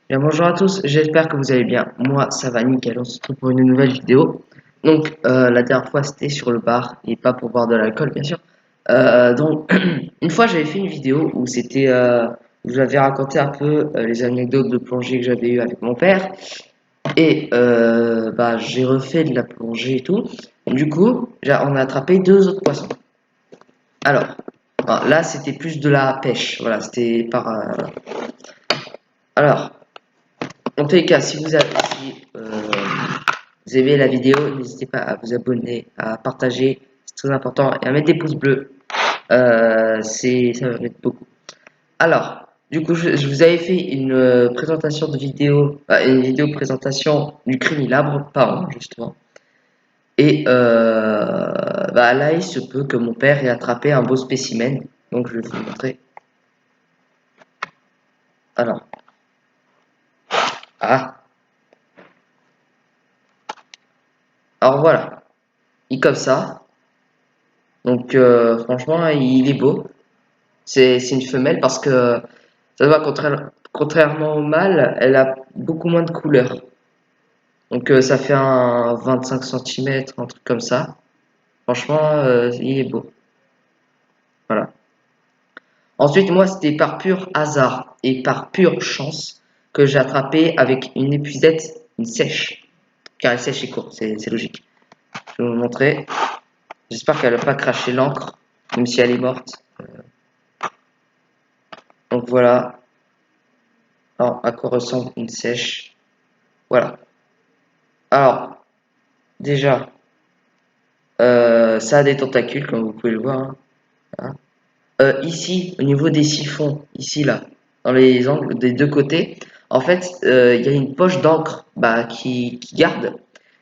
Bien, bonjour à tous, j'espère que vous allez bien. Moi, ça va nickel, on se retrouve pour une nouvelle vidéo. Donc, la dernière fois, c'était sur le bar, et pas pour boire de l'alcool, bien sûr. Donc, une fois, j'avais fait une vidéo où j'avais raconté un peu les anecdotes de plongée que j'avais eues avec mon père. Et j'ai refait de la plongée et tout. Du coup, on a attrapé deux autres poissons. Alors, là, c'était plus de la pêche. Voilà, c'était par... Alors, en tous les cas, si vous aimez la vidéo, n'hésitez pas à vous abonner, à partager, c'est très important, et à mettre des pouces bleus. Ça va m'aider beaucoup. Alors, du coup, je vous avais fait une présentation de vidéo, une vidéo présentation du Crénilabre, pardon, justement. Et là, il se peut que mon père ait attrapé un beau spécimen. Donc, je vais vous le montrer. Alors, ah, alors voilà, il est comme ça. Donc, franchement, il est beau. C'est une femelle parce que ça va, contrairement au mâle, elle a beaucoup moins de couleurs. Donc ça fait un 25 centimètres, un truc comme ça. Franchement, il est beau. Voilà. Ensuite, moi, c'était par pur hasard et par pure chance que j'ai attrapé avec une épuisette, une sèche. Car elle sèche et court, c'est logique. Je vais vous montrer. J'espère qu'elle n'a pas craché l'encre, même si elle est morte. Donc voilà. Alors, à quoi ressemble une sèche? Voilà. Alors, déjà, ça a des tentacules, comme vous pouvez le voir, hein. Hein. Ici, au niveau des siphons, ici, là, dans les angles des deux côtés, en fait, il y a une poche d'encre qui garde.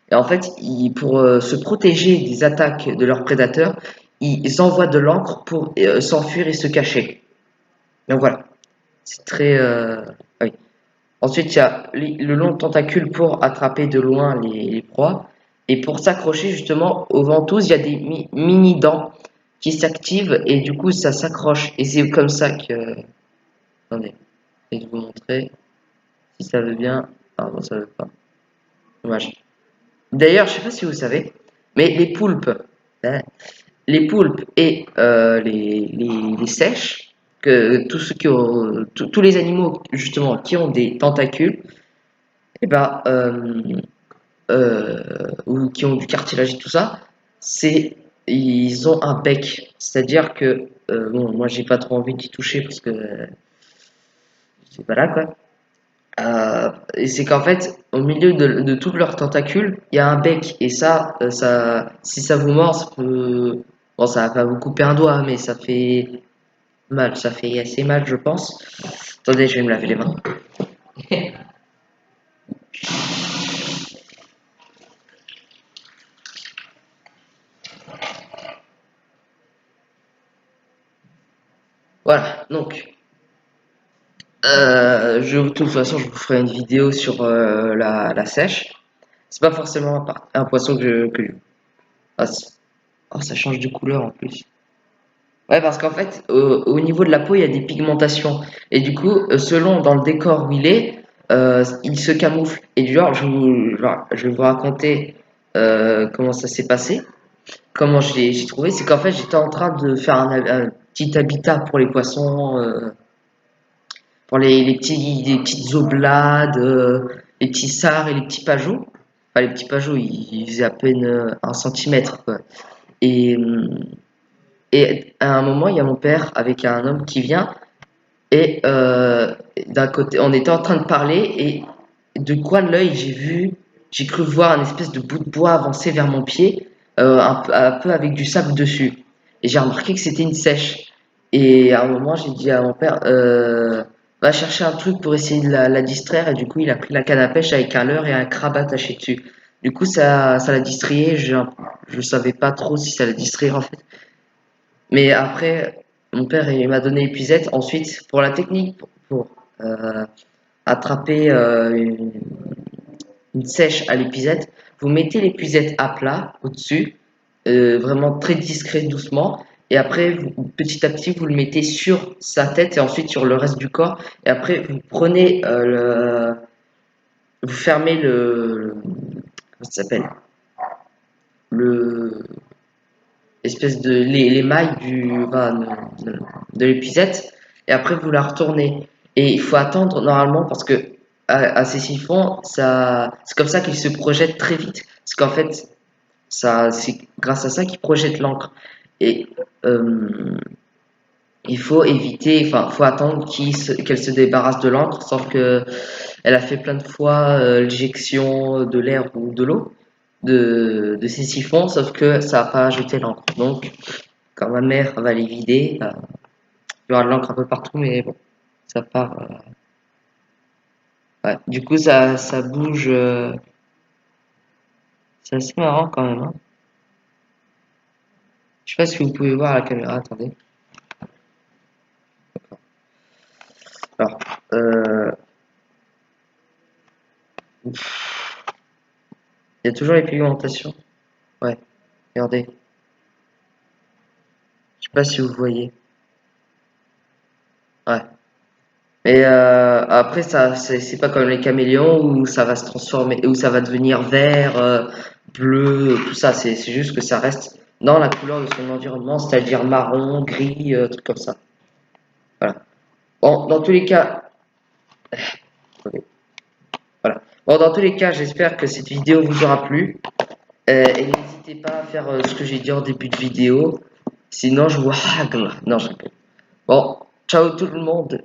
Et en fait, pour se protéger des attaques de leurs prédateurs, ils envoient de l'encre pour s'enfuir et se cacher. Donc voilà, c'est très... oui. Ensuite, il y a le long tentacule pour attraper de loin les proies. Et pour s'accrocher justement aux ventouses, il y a des mini-dents qui s'activent et du coup ça s'accroche. Et c'est comme ça que... Attendez, je vais vous montrer si ça veut bien. Ah non, ça veut pas. Dommage. D'ailleurs, je sais pas si vous savez, mais hein, les poulpes et les sèches, que tous ceux qui ont, tous les animaux justement qui ont des tentacules, et ou qui ont du cartilage et tout ça, ils ont un bec. C'est-à-dire que, bon, moi j'ai pas trop envie d'y toucher parce que c'est pas là quoi. Et c'est qu'en fait, au milieu de tous leurs tentacules, il y a un bec. Et si ça vous mord, bon, ça va pas vous couper un doigt, mais ça fait mal. Ça fait assez mal, je pense. Attendez, je vais me laver les mains. Voilà, donc. De toute façon, je vous ferai une vidéo sur la sèche. C'est pas forcément un poisson ah, oh, ça change de couleur en plus. Ouais, parce qu'en fait, au niveau de la peau, il y a des pigmentations. Et du coup, selon dans le décor où il se camoufle. Et du je vais vous raconter comment ça s'est passé. Comment j'ai trouvé. C'est qu'en fait, j'étais en train de faire un petit habitat pour les poissons. Pour les petites oblades, les petits sards et les petits pageaux. Enfin, les petits pageaux, ils faisaient à peine 1 centimètre, quoi. Et, euh, et à un moment, il y a mon père avec un homme qui vient, et d'un côté, on était en train de parler, et de coin de l'œil, j'ai cru voir un espèce de bout de bois avancer vers mon pied, un peu avec du sable dessus. Et j'ai remarqué que c'était une sèche. Et à un moment, j'ai dit à mon père, va chercher un truc pour essayer de la distraire. Et du coup, il a pris la canne à pêche avec un leurre et un crabe attaché dessus. Du coup, ça l'a distrayé. Je savais pas trop si ça l'a distraire en fait. Mais après, mon père il m'a donné l'épuisette. Ensuite, pour la technique, pour attraper une sèche à l'épuisette, vous mettez l'épuisette à plat au-dessus, vraiment très discret, doucement. Et après, petit à petit, vous le mettez sur sa tête et ensuite sur le reste du corps. Et après, vous prenez vous fermez comment ça s'appelle? Le, espèce de, les mailles de l'épuisette. Et après, vous la retournez. Et il faut attendre normalement parce que à ces siphons, c'est comme ça qu'ils se projettent très vite. Parce qu'en fait, c'est grâce à ça qu'ils projettent l'encre. Et euh, il faut éviter, enfin, faut attendre qu'elle se débarrasse de l'encre, sauf que elle a fait plein de fois l'éjection de l'air ou de l'eau de ces siphons, sauf que ça n'a pas jeté l'encre. Donc, quand ma mère va les vider, il y aura de l'encre un peu partout, mais bon, ça part. Ouais. Du coup, ça bouge. C'est assez marrant quand même, hein. Je sais pas si vous pouvez voir à la caméra, attendez. Alors, il y a toujours les pigmentations. Ouais, regardez. Je sais pas si vous voyez. Ouais. Et après, ça, c'est pas comme les caméléons où ça va se transformer, où ça va devenir vert, bleu, tout ça. C'est juste que ça reste dans la couleur de son environnement, c'est-à-dire marron, gris, truc comme ça. Voilà. Bon, dans tous les cas, voilà. Bon, dans tous les cas, j'espère que cette vidéo vous aura plu. Et n'hésitez pas à faire ce que j'ai dit en début de vidéo. Sinon, je vous hagle. Non, je rigole. Bon, ciao tout le monde.